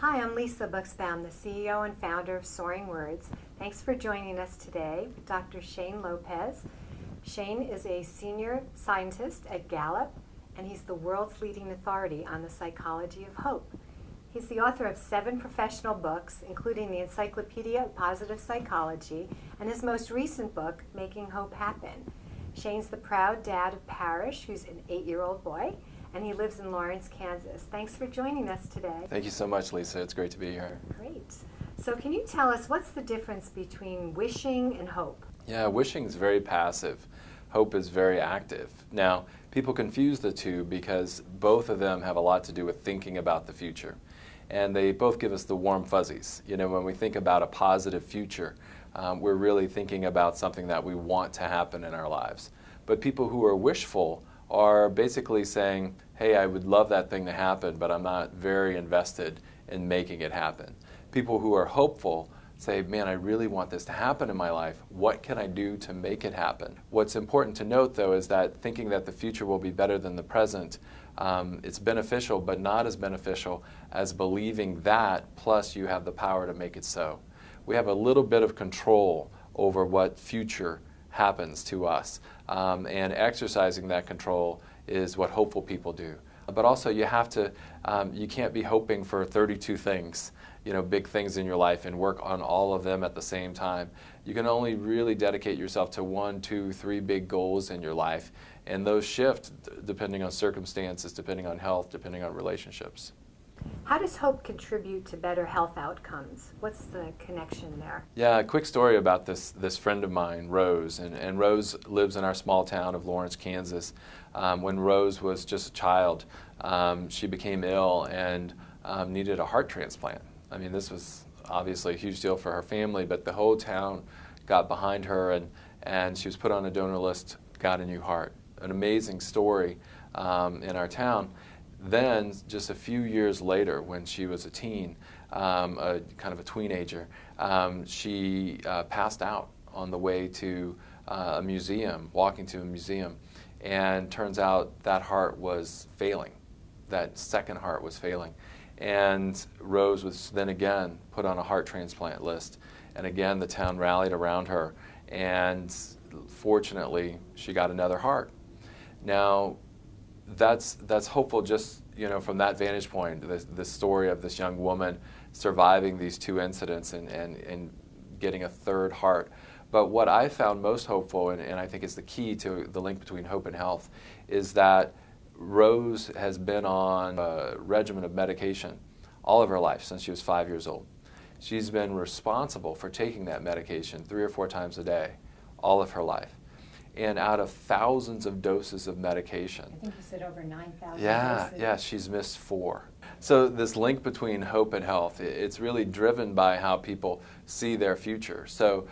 Hi, I'm Lisa Buxbaum, the CEO and founder of Soaring Words. Thanks for joining us today with Dr. Shane Lopez. Shane is a senior scientist at Gallup, and he's the world's leading authority on the psychology of hope. He's the author of 7 professional books, including the Encyclopedia of Positive Psychology and his most recent book, Making Hope Happen. Shane's the proud dad of Parrish, who's an 8-year-old boy, and he lives in Lawrence, Kansas. Thanks for joining us today. Thank you so much, Lisa. It's great to be here. Great. So can you tell us what's the difference between wishing and hope? Yeah, wishing is very passive. Hope is very active. Now, people confuse the two because both of them have a lot to do with thinking about the future. And they both give us the warm fuzzies. You know, when we think about a positive future, we're really thinking about something that we want to happen in our lives. But people who are wishful are basically saying, hey, I would love that thing to happen, but I'm not very invested in making it happen. People who are hopeful say, man, I really want this to happen in my life. What can I do to make it happen? What's important to note, though, is that thinking that the future will be better than the present, it's beneficial, but not as beneficial as believing that, plus you have the power to make it so. We have a little bit of control over what future happens to us, and exercising that control is what hopeful people do. But also you have to, you can't be hoping for 32 things, big things in your life and work on all of them at the same time. You can only really dedicate yourself to 1, 2, 3 big goals in your life, and those shift depending on circumstances, depending on health, depending on relationships. How does hope contribute to better health outcomes? What's the connection there? Yeah, a quick story about this friend of mine, Rose. And Rose lives in our small town of Lawrence, Kansas. When Rose was just a child, she became ill and needed a heart transplant. I mean, this was obviously a huge deal for her family, but the whole town got behind her, and she was put on a donor list, got a new heart. An amazing story in our town. Then, just a few years later, when she was a teen, kind of a teenager, she passed out on the way to a museum, walking to a museum, and turns out that heart was failing. That second heart was failing. And Rose was then again put on a heart transplant list. And again, the town rallied around her, and fortunately, she got another heart. Now, that's hopeful just from that vantage point, the story of this young woman surviving these 2 incidents and getting a third heart. But what I found most hopeful, and I think is the key to the link between hope and health, is that Rose has been on a regimen of medication all of her life since she was 5 years old. She's been responsible for taking that medication 3 or 4 times a day all of her life. And out of thousands of doses of medication. I think you said over 9,000 doses. Yeah, she's missed 4. So this link between hope and health, it's really driven by how people see their future. So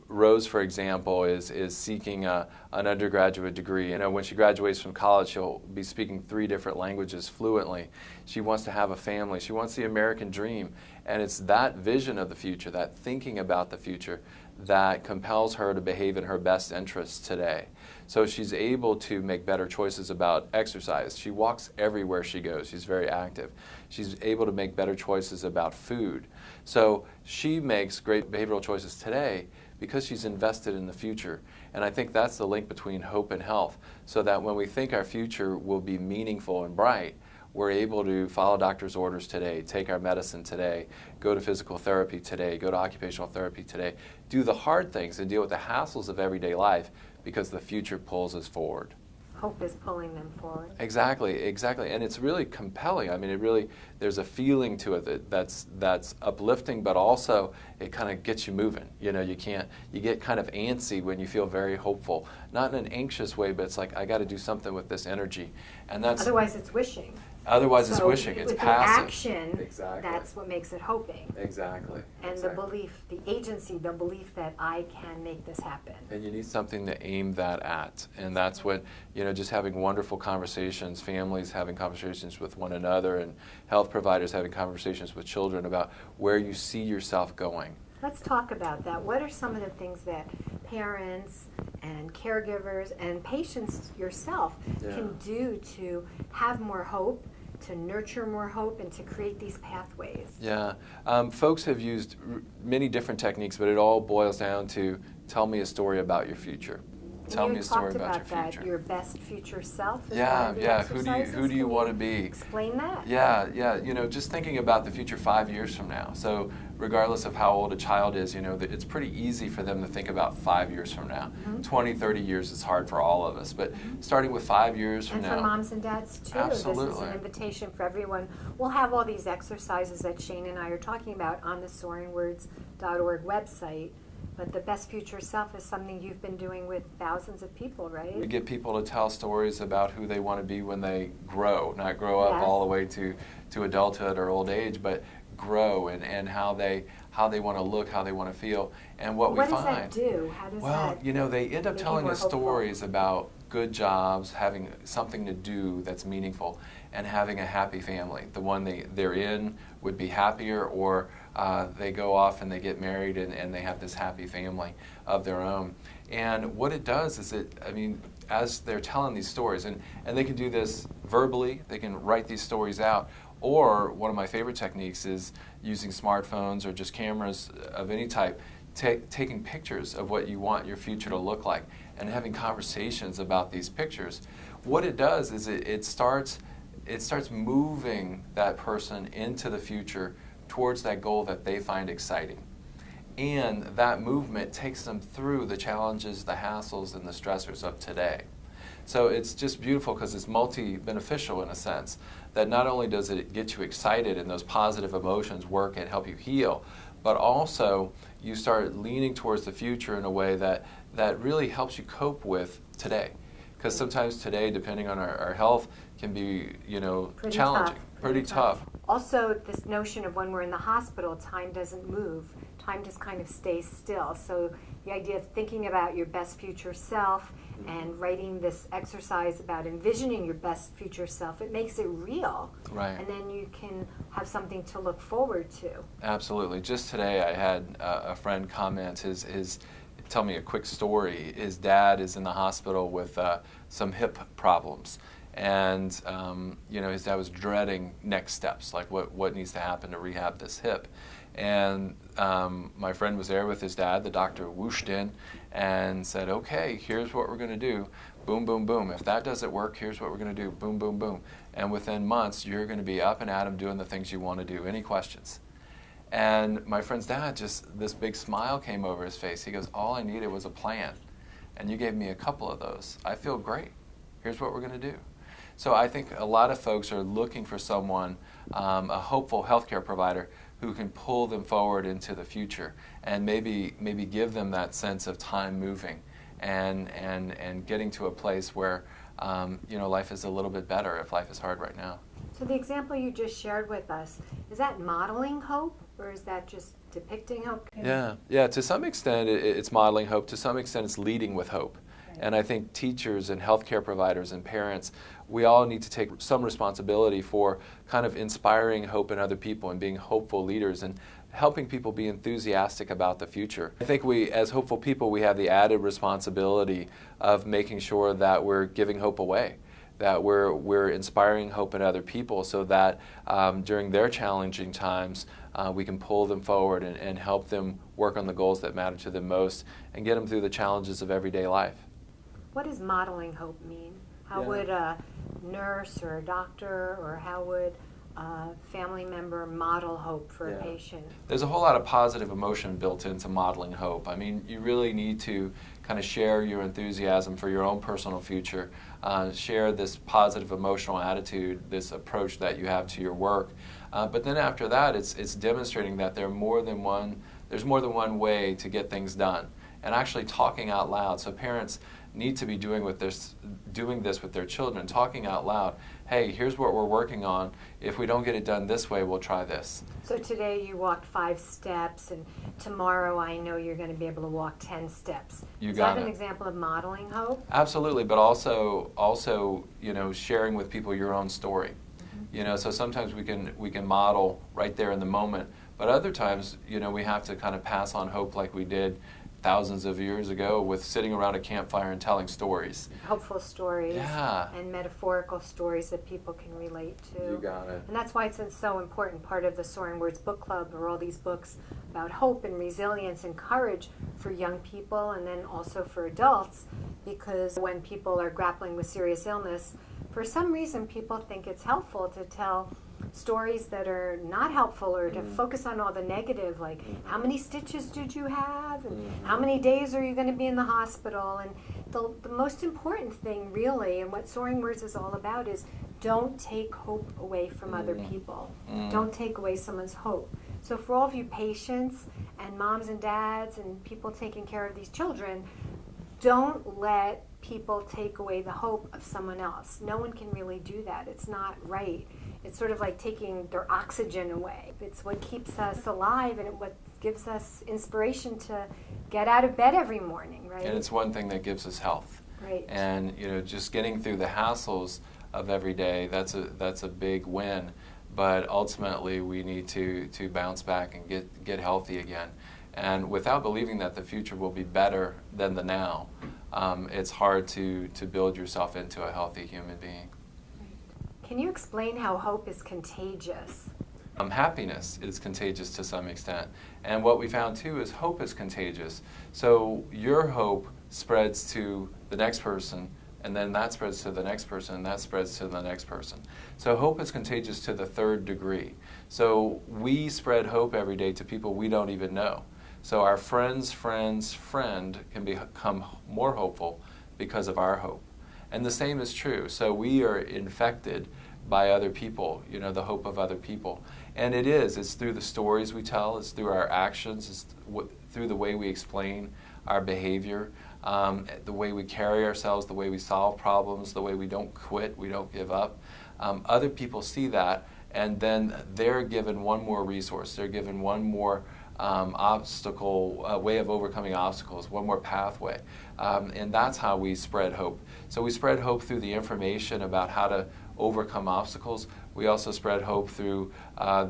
Rose, for example, is seeking an undergraduate degree. When she graduates from college, she'll be speaking 3 different languages fluently. She wants to have a family. She wants the American dream. And it's that vision of the future, that thinking about the future, that compels her to behave in her best interests today. So she's able to make better choices about exercise. She walks everywhere she goes. She's very active. She's able to make better choices about food. So she makes great behavioral choices today because she's invested in the future. And I think that's the link between hope and health, so that when we think our future will be meaningful and bright, we're able to follow doctor's orders today, take our medicine today, go to physical therapy today, go to occupational therapy today, do the hard things and deal with the hassles of everyday life because the future pulls us forward. Hope is pulling them forward. Exactly. And it's really compelling. I mean, there's a feeling to it that's uplifting, but also it kind of gets you moving. You get kind of antsy when you feel very hopeful. Not in an anxious way, but it's like, I got to do something with this energy. And otherwise it's wishing. Otherwise, it's wishing. It's passive. Action, exactly. That's what makes it hoping. Exactly. And the belief, the agency, the belief that I can make this happen. And you need something to aim that at. And that's what, just having wonderful conversations, families having conversations with one another, and health providers having conversations with children about where you see yourself going. Let's talk about that. What are some of the things that parents and caregivers and patients yourself can do to have more hope to nurture more hope and to create these pathways? Yeah, folks have used many different techniques, but it all boils down to tell me a story about your future. Tell me a story about your future. You talked about that, your best future self. Yeah, yeah. Who do you want to be? Explain that. Yeah, yeah. You know, just thinking about the future 5 years from now. So regardless of how old a child is, you know, it's pretty easy for them to think about 5 years from now. 20, 30 years is hard for all of us, but starting with 5 years from now. And for moms and dads too. Absolutely. This is an invitation for everyone. We'll have all these exercises that Shane and I are talking about on the soaringwords.org website. But the best future self is something you've been doing with thousands of people, right? We get people to tell stories about who they want to be when they grow, not grow up all the way to adulthood or old age, but grow and how they want to look, how they want to feel. And what we find. What does that do? How does that you know, they end up telling us stories about good jobs, having something to do that's meaningful, and having a happy family. The one they're in would be happier, or they go off and they get married and they have this happy family of their own. And what it does is as they're telling these stories, and they can do this verbally, they can write these stories out, or one of my favorite techniques is using smartphones or just cameras of any type, taking pictures of what you want your future to look like and having conversations about these pictures. What it does is it starts moving that person into the future towards that goal that they find exciting. And that movement takes them through the challenges, the hassles, and the stressors of today. So it's just beautiful because it's multi-beneficial in a sense, that not only does it get you excited and those positive emotions work and help you heal, but also you start leaning towards the future in a way that really helps you cope with today. Because sometimes today, depending on our health, can be, pretty challenging, pretty tough. Also, this notion of when we're in the hospital, time doesn't move. Time just kind of stays still. So the idea of thinking about your best future self and writing this exercise about envisioning your best future self, it makes it real. Right. And then you can have something to look forward to. Absolutely. Just today I had a friend comment, tell me a quick story. His dad is in the hospital with some hip problems. And his dad was dreading next steps, like what needs to happen to rehab this hip. And my friend was there with his dad. The doctor whooshed in and said, okay, here's what we're going to do. Boom, boom, boom. If that doesn't work, here's what we're going to do. Boom, boom, boom. And within months, you're going to be up and at 'em doing the things you want to do. Any questions? And my friend's dad, just this big smile came over his face. He goes, all I needed was a plan. And you gave me a couple of those. I feel great. Here's what we're going to do. So I think a lot of folks are looking for someone, a hopeful healthcare provider, who can pull them forward into the future and maybe give them that sense of time moving and getting to a place where life is a little bit better if life is hard right now. So the example you just shared with us, is that modeling hope or is that just depicting hope? Yeah. To some extent it's modeling hope. To some extent it's leading with hope. And I think teachers and healthcare providers and parents, we all need to take some responsibility for kind of inspiring hope in other people and being hopeful leaders and helping people be enthusiastic about the future. I think we, as hopeful people, we have the added responsibility of making sure that we're giving hope away, that we're inspiring hope in other people so that during their challenging times, we can pull them forward and help them work on the goals that matter to them most and get them through the challenges of everyday life. What does modeling hope mean? How would a nurse or a doctor or how would a family member model hope for a patient? There's a whole lot of positive emotion built into modeling hope. I mean, you really need to kind of share your enthusiasm for your own personal future, share this positive emotional attitude, this approach that you have to your work. But then after that, it's demonstrating that there's more than one way to get things done, and actually talking out loud. So parents need to be doing this with their children, talking out loud. Hey, here's what we're working on. If we don't get it done this way, we'll try this. So today you walked 5 steps, and tomorrow I know you're going to be able to walk 10 steps. Is that an example of modeling hope? Absolutely, but also sharing with people your own story. Mm-hmm. So sometimes we can model right there in the moment, but other times we have to kind of pass on hope like we did thousands of years ago with sitting around a campfire and telling stories. Helpful stories, Yeah. and metaphorical stories that people can relate to. You got it. And that's why it's so important. Part of the Soaring Words book club are all these books about hope and resilience and courage for young people, and then also for adults, because when people are grappling with serious illness, for some reason people think it's helpful to tell stories that are not helpful, or to focus on all the negative, like how many stitches did you have, and how many days are you going to be in the hospital. And the most important thing really, and what Soaring Words is all about, is don't take hope away from other people. Don't take away someone's hope. So for all of you patients and moms and dads and people taking care of these children, don't let people take away the hope of someone else. No one can really do that. It's not right. It's sort of like taking their oxygen away. It's what keeps us alive, and what gives us inspiration to get out of bed every morning, right? And it's one thing that gives us health. Right. And just getting through the hassles of every day, that's a big win. But ultimately, we need to bounce back and get healthy again. And without believing that the future will be better than the now, it's hard to build yourself into a healthy human being. Can you explain how hope is contagious? Happiness is contagious to some extent. And what we found too is hope is contagious. So your hope spreads to the next person, and then that spreads to the next person, and that spreads to the next person. So hope is contagious to the third degree. So we spread hope every day to people we don't even know. So our friend's friend's friend can become more hopeful because of our hope. And the same is true. So we are infected by other people, the hope of other people. And it's through the stories we tell, it's through our actions, it's through the way we explain our behavior, the way we carry ourselves, the way we solve problems, the way we don't quit, we don't give up. Other people see that, and then they're given one more resource, they're given one more way of overcoming obstacles, one more pathway. And that's how we spread hope. So we spread hope through the information about how to overcome obstacles. We also spread hope through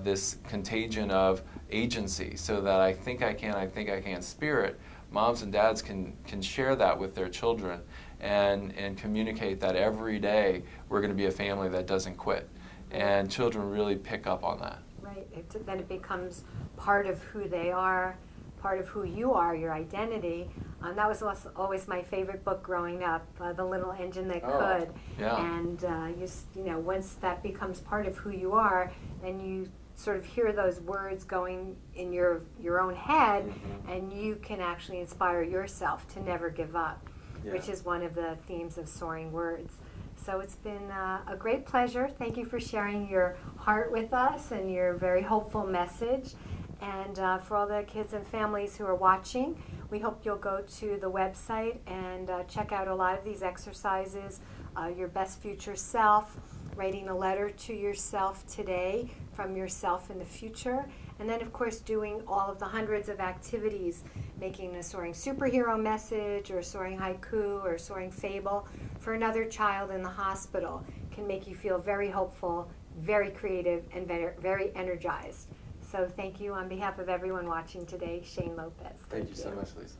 this contagion of agency, so that I think I can spirit. Moms and dads can share that with their children and communicate that every day we're going to be a family that doesn't quit. And children really pick up on that. Right. Then it becomes part of who they are, part of who you are, your identity. That was always my favorite book growing up, The Little Engine That Could. Yeah. And once that becomes part of who you are, then you sort of hear those words going in your own head, and you can actually inspire yourself to never give up, which is one of the themes of Soaring Words. So it's been a great pleasure. Thank you for sharing your heart with us and your very hopeful message. And for all the kids and families who are watching, we hope you'll go to the website and check out a lot of these exercises, your best future self, writing a letter to yourself today from yourself in the future, and then of course doing all of the hundreds of activities, making a soaring superhero message or soaring haiku or soaring fable for another child in the hospital can make you feel very hopeful, very creative, and very energized. So thank you on behalf of everyone watching today. Shane Lopez. Thank you so much, Lisa.